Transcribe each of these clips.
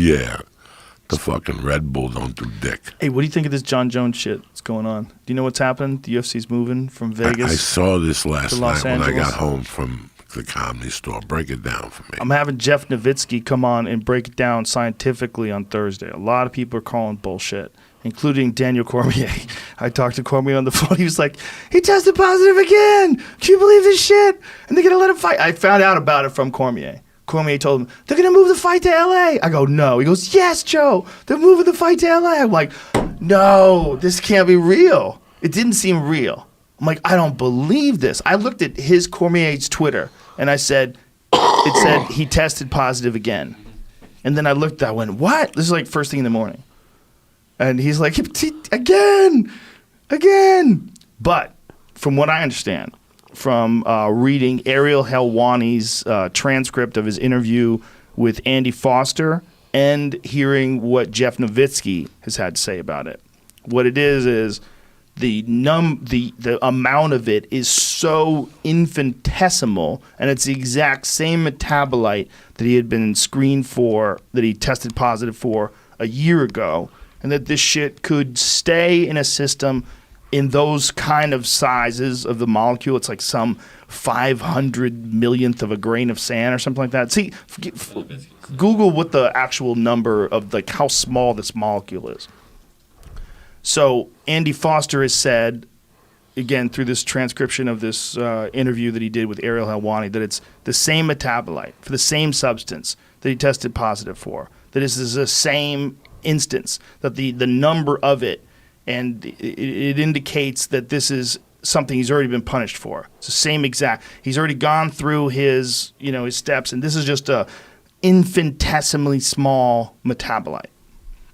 Yeah. The fucking Red Bull don't do dick. Hey, what do you think of this Jon Jones shit that's going on? Do you know what's happened? The UFC's moving from Vegas. I saw this last night when I Angeles. got home from the Comedy Store. Break it down for me. I'm having Jeff Nowitzki come on and break it down scientifically on Thursday. A lot of people are calling bullshit, including Daniel Cormier. I talked to Cormier on the phone. He was like, he tested positive again. Can you believe this shit? And they're going to let him fight. I found out about it from Cormier. Cormier told him, they're going to move the fight to L.A. I go, no. He goes, yes, Joe. They're moving the fight to L.A. I'm like, no, this can't be real. It didn't seem real. I'm like, I don't believe this. I looked at his Cormier's Twitter, and I said, it said he tested positive again. And then I looked, I went, what? This is like first thing in the morning. And he's like, again. But from what I understand, from reading Ariel Helwani's transcript of his interview with Andy Foster and hearing what Jeff Nowitzki has had to say about it. What it is the amount of it is so infinitesimal, and it's the exact same metabolite that he had been screened for, that he tested positive for a year ago, and that this shit could stay in a system in those kind of sizes of the molecule. It's like some 500 millionth of a grain of sand or something like that. See, Google what the actual number of like how small this molecule is. So Andy Foster has said, again, through this transcription of this interview that he did with Ariel Helwani, that it's the same metabolite for the same substance that he tested positive for, that this is the same instance, that the number of it, and it indicates that this is something he's already been punished for. It's the same exact. He's already gone through his steps, and this is just a infinitesimally small metabolite.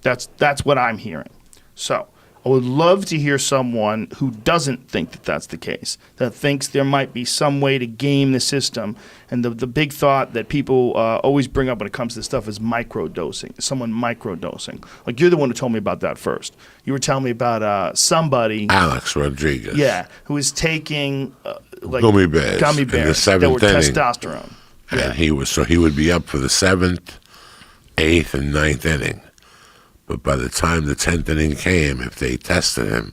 That's what I'm hearing. So I would love to hear someone who doesn't think that that's the case, that thinks there might be some way to game the system. And the big thought that people always bring up when it comes to this stuff is microdosing, someone microdosing. Like, you're the one who told me about that first. You were telling me about somebody. Alex Rodriguez. Yeah, who was taking gummy bears in the seventh that were inning. testosterone. And he would be up for the 7th, 8th, and 9th inning. But by the time the 10th inning came, if they tested him,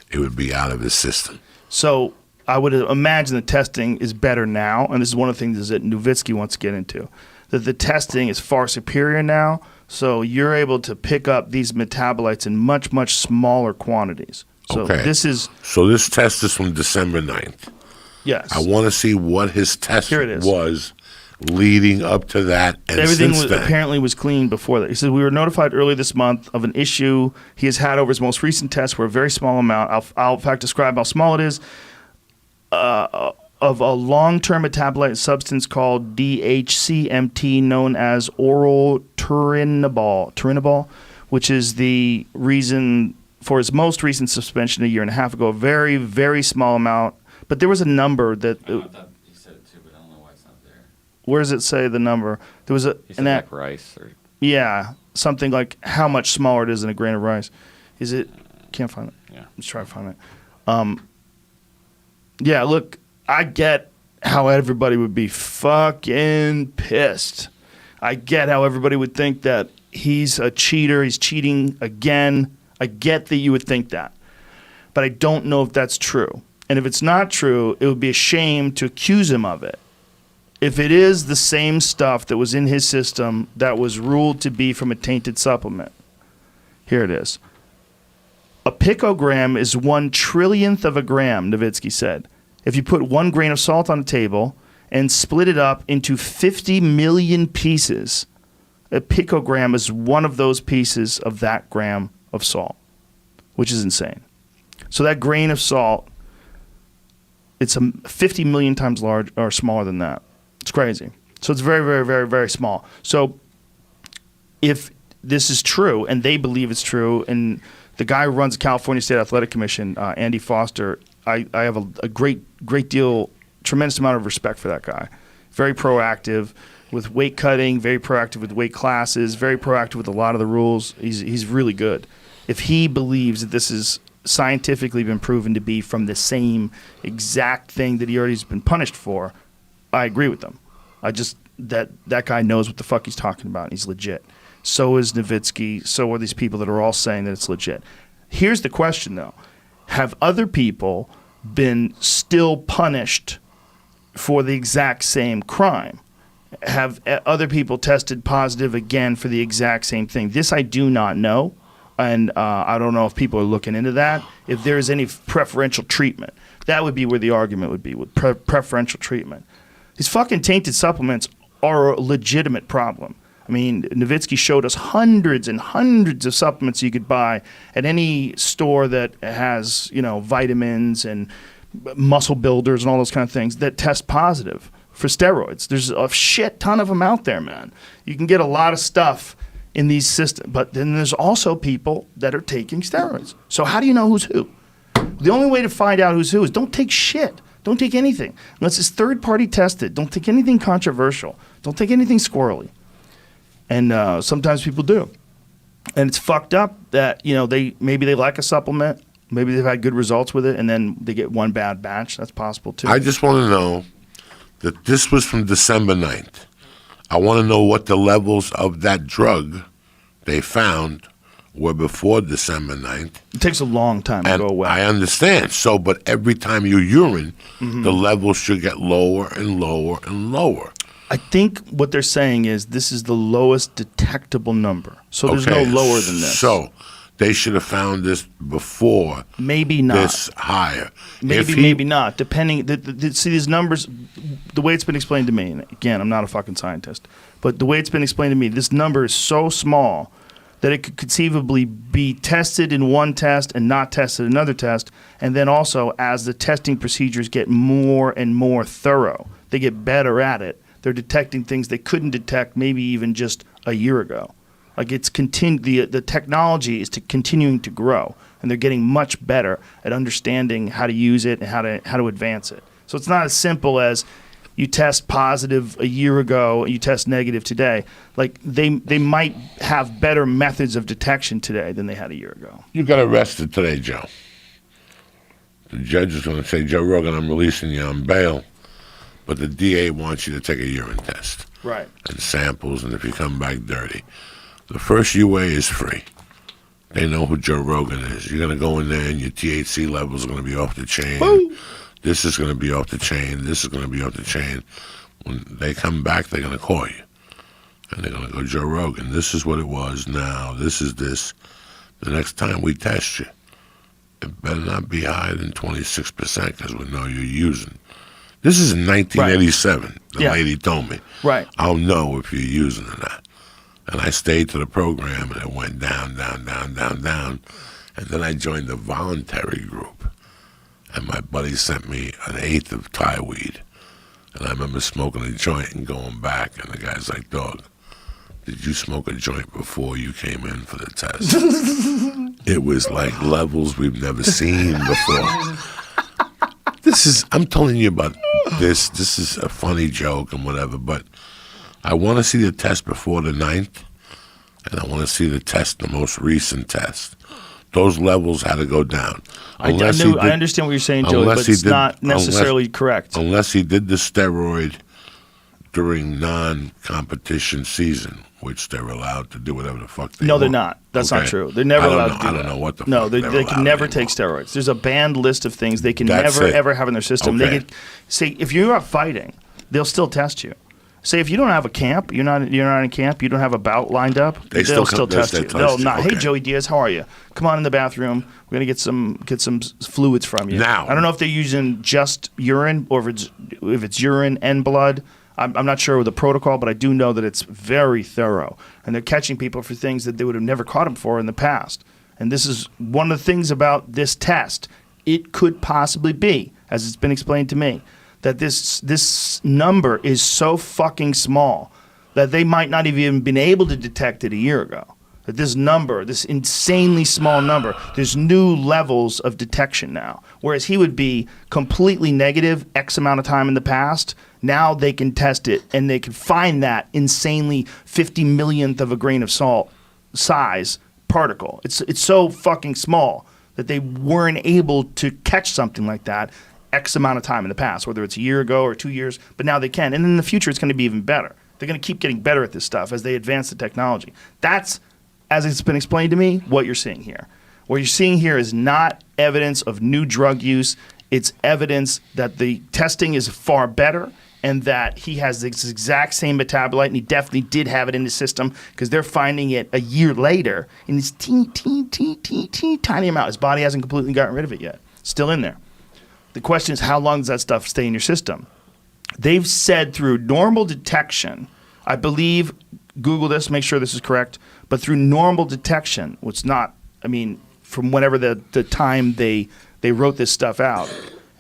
it would be out of his system. So I would imagine the testing is better now, and this is one of the things that Nowitzki wants to get into, that the testing is far superior now, so you're able to pick up these metabolites in much, much smaller quantities. So okay. So this test is from December 9th. Yes. I want to see what his test was leading up to that, and everything since then. apparently was clean before that. He said, we were notified earlier this month of an issue he has had over his most recent test, where a very small amount, I'll in fact describe how small it is, of a long-term metabolite substance called DHCMT, known as oral turinabol, which is the reason for his most recent suspension a year and a half ago. A very, very small amount. But there was a number that... Where does it say the number? There was like rice, or yeah, something like how much smaller it is than a grain of rice. Is it? Can't find it. Yeah, let's try to find it. Yeah, look, I get how everybody would be fucking pissed. I get how everybody would think that he's a cheater. He's cheating again. I get that you would think that, but I don't know if that's true. And if it's not true, it would be a shame to accuse him of it. If it is the same stuff that was in his system that was ruled to be from a tainted supplement, here it is. A picogram is 1/1,000,000th of a gram, Nowitzki said. If you put 1 grain of salt on a table and split it up into 50 million pieces, a picogram is one of those pieces of that gram of salt, which is insane. So that grain of salt, it's 50 million times large or smaller than that. It's crazy. So it's very, very, very, very small. So if this is true, and they believe it's true, and the guy who runs the California State Athletic Commission, Andy Foster, I have a great deal, tremendous amount of respect for that guy. Very proactive with weight cutting, very proactive with weight classes, very proactive with a lot of the rules. He's really good. If he believes that this is scientifically been proven to be from the same exact thing that he already has been punished for, I agree with them. I just that guy knows what the fuck he's talking about, and he's legit. So is Nowitzki. So are these people that are all saying that it's legit. Here's the question, though. Have other people been still punished for the exact same crime? Have other people tested positive again for the exact same thing? This I do not know, and I don't know if people are looking into that. If there is any preferential treatment, that would be where the argument would be, with preferential treatment. These fucking tainted supplements are a legitimate problem. I mean, Nowitzki showed us hundreds and hundreds of supplements you could buy at any store that has, vitamins and muscle builders and all those kind of things that test positive for steroids. There's a shit ton of them out there, man. You can get a lot of stuff in these systems, but then there's also people that are taking steroids. So how do you know who's who? The only way to find out who's who is don't take shit. Don't take anything. Unless it's third-party tested. Don't take anything controversial. Don't take anything squirrely. And sometimes people do. And it's fucked up that, maybe they like a supplement. Maybe they've had good results with it, and then they get one bad batch. That's possible, too. I just want to know that this was from December 9th. I want to know what the levels of that drug they found were before December 9th. It takes a long time to go away. I understand. So, but every time you urine, the levels should get lower and lower and lower. I think what they're saying is this is the lowest detectable number. So there's no lower than this. So they should have found this before. Maybe not. This higher. Maybe not. Depending. See, these numbers, the way it's been explained to me, and again, I'm not a fucking scientist, but the way it's been explained to me, this number is so small that it could conceivably be tested in one test and not tested in another test. And then also, as the testing procedures get more and more thorough, they get better at it. They're detecting things they couldn't detect maybe even just a year ago. Like it's the technology is continuing to grow, and they're getting much better at understanding how to use it and how to advance it. So it's not as simple as you test positive a year ago, you test negative today. Like they might have better methods of detection today than they had a year ago. You got arrested today, Joe. The judge is going to say, Joe Rogan, I'm releasing you on bail. But the DA wants you to take a urine test. Right. And samples, and if you come back dirty. The first UA is free. They know who Joe Rogan is. You're going to go in there and your THC levels are going to be off the chain. Woo! This is going to be off the chain. This is going to be off the chain. When they come back, they're going to call you. And they're going to go, Joe Rogan, this is what it was now. This is this. The next time we test you, it better not be higher than 26% because we know you're using. This is in 1987, right. The lady told me. Right. I'll know if you're using or not. And I stayed to the program, and it went down, down, down, down, down. And then I joined the voluntary group. And my buddy sent me an eighth of Thai weed. And I remember smoking a joint and going back. And the guy's like, dog, did you smoke a joint before you came in for the test? It was like levels we've never seen before. I'm telling you about this. This is a funny joke and whatever, but I want to see the test before the 9th, and I want to see the test, the most recent test. Those levels had to go down. I understand what you're saying, Joey, but it's not necessarily correct. Unless he did the steroid during non-competition season, which they're allowed to do whatever the fuck they want. No, they're not. That's not true. They're never allowed to do that. I don't know what the fuck No, they can never take steroids. There's a banned list of things they can ever have in their system. Okay. They can say if you're out fighting, they'll still test you. Say if you don't have a camp, you're not in camp, you don't have a bout lined up, they'll still test you. They'll not. Okay. Hey, Joey Diaz, how are you? Come on in the bathroom. We're gonna get some fluids from you. Now, I don't know if they're using just urine or if it's urine and blood. I'm not sure of the protocol, but I do know that it's very thorough, and they're catching people for things that they would have never caught them for in the past. And this is one of the things about this test. It could possibly be, as it's been explained to me, that this number is so fucking small that they might not have even been able to detect it a year ago. That this number, this insanely small number, there's new levels of detection now. Whereas he would be completely negative X amount of time in the past, now they can test it and they can find that insanely 50 millionth of a grain of salt size particle. It's so fucking small that they weren't able to catch something like that X amount of time in the past, whether it's a year ago or 2 years, but now they can. And in the future, it's going to be even better. They're going to keep getting better at this stuff as they advance the technology. That's, as it's been explained to me, what you're seeing here. What you're seeing here is not evidence of new drug use. It's evidence that the testing is far better and that he has this exact same metabolite, and he definitely did have it in his system because they're finding it a year later in this tiny amount. His body hasn't completely gotten rid of it yet. Still in there. The question is, how long does that stuff stay in your system? They've said through normal detection, I believe, Google this, make sure this is correct, but through normal detection, which not, I mean, from whenever the time they wrote this stuff out,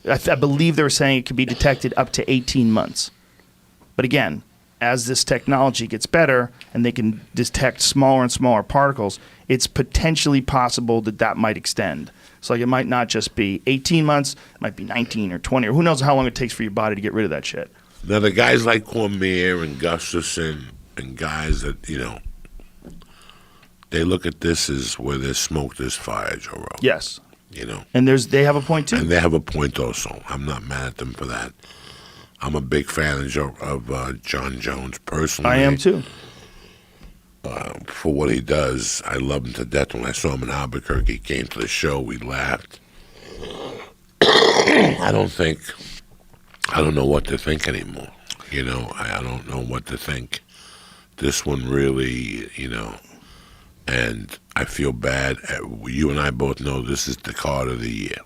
I believe they were saying it could be detected up to 18 months. But again, as this technology gets better and they can detect smaller and smaller particles, it's potentially possible that that might extend. So like it might not just be 18 months, it might be 19 or 20, or who knows how long it takes for your body to get rid of that shit. Now, the guys like Cormier and Gustafson and guys that, you know, they look at this as where there's smoke, there's fire, Joe Rogan. Yes. You know? And they have a point too. And they have a point also. I'm not mad at them for that. I'm a big fan of Jon Jones personally. I am too. For what he does, I love him to death. When I saw him in Albuquerque, he came to the show, we laughed. I don't know what to think anymore. You know, I don't know what to think. This one really, you know, and I feel bad. You and I both know this is the card of the year.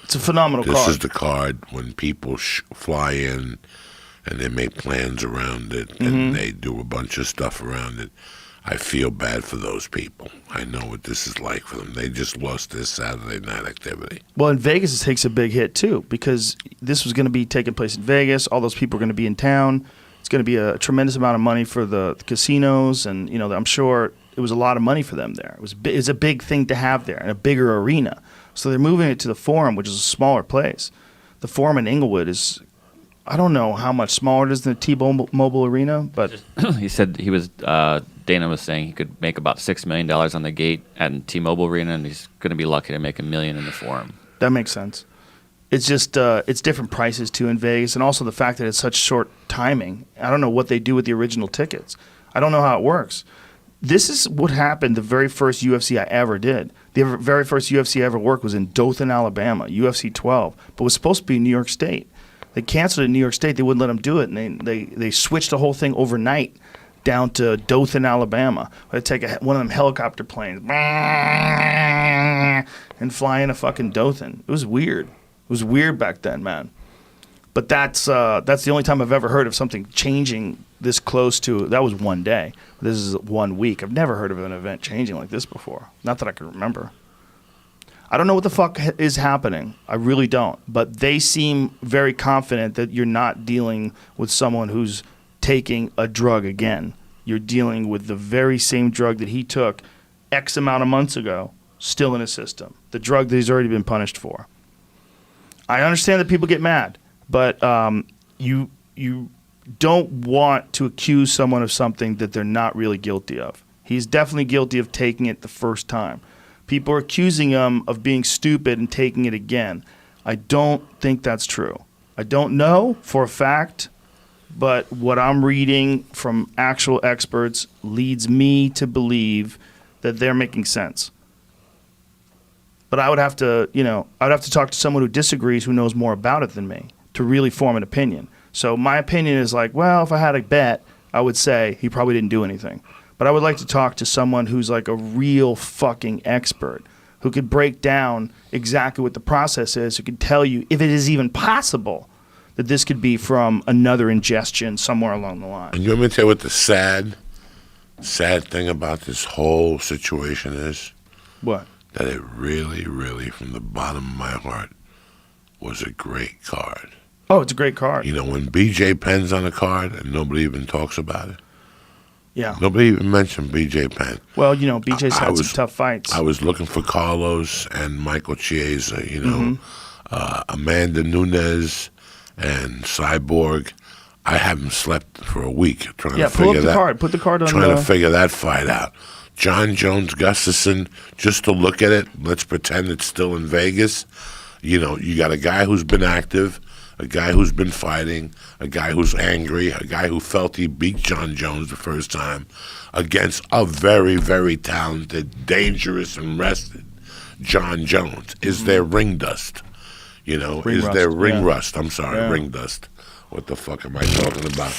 It's a phenomenal card. This is the card when people fly in and they make plans around it and they do a bunch of stuff around it. I feel bad for those people. I know what this is like for them. They just lost their Saturday night activity. Well, in Vegas, it takes a big hit, too, because this was going to be taking place in Vegas. All those people are going to be in town. It's going to be a tremendous amount of money for the casinos, and you know, I'm sure it was a lot of money for them there. It's a big thing to have there, in a bigger arena. So they're moving it to the Forum, which is a smaller place. The Forum in Inglewood is, I don't know how much smaller it is than the T-Mobile Arena, but he said he was. Dana was saying he could make about $6 million on the gate at T-Mobile Arena, and he's going to be lucky to make $1 million in the Forum. That makes sense. It's just it's different prices too in Vegas, and also the fact that it's such short timing. I don't know what they do with the original tickets. I don't know how it works. This is what happened the very first UFC I ever did. The very first UFC I ever worked was in Dothan, Alabama, UFC 12, but was supposed to be in New York State. They canceled it in New York State. They wouldn't let them do it, and they switched the whole thing overnight down to Dothan, Alabama. I'd take one of them helicopter planes and fly in a fucking Dothan. It was weird. It was weird back then, man. But that's the only time I've ever heard of something changing this close to. That was one day. This is 1 week. I've never heard of an event changing like this before. Not that I can remember. I don't know what the fuck is happening. I really don't. But they seem very confident that you're not dealing with someone who's taking a drug again. You're dealing with the very same drug that he took X amount of months ago, still in his system. The drug that he's already been punished for. I understand that people get mad, but you don't want to accuse someone of something that they're not really guilty of. He's definitely guilty of taking it the first time. People are accusing him of being stupid and taking it again. I don't think that's true. I don't know for a fact, but what I'm reading from actual experts leads me to believe that they're making sense. But I would have to, talk to someone who disagrees, who knows more about it than me, to really form an opinion. So my opinion is like, well, if I had a bet, I would say he probably didn't do anything. But I would like to talk to someone who's like a real fucking expert, who could break down exactly what the process is, who could tell you if it is even possible that this could be from another ingestion somewhere along the line. And you want me to tell you what the sad thing about this whole situation is? What? That it really, really, from the bottom of my heart, was a great card. Oh, it's a great card. You know, when BJ Penn's on a card and nobody even talks about it. Yeah. Nobody even mentioned BJ Penn. Well, BJ's had some tough fights. I was looking for Carlos and Michael Chiesa, Amanda Nunes and Cyborg. I haven't slept for a week trying to figure that. Card. Put the card on. Trying to figure that fight out. Jon Jones, Gustafson. Just to look at it, let's pretend it's still in Vegas. You got a guy who's been active. a guy who's been fighting, a guy who's angry, a guy who felt he beat Jon Jones the first time, against a very, very talented, dangerous, and rested Jon Jones. Is there ring dust? You know, Ring is rust, there ring yeah. rust? I'm sorry, Yeah. ring dust. What the fuck am I talking about?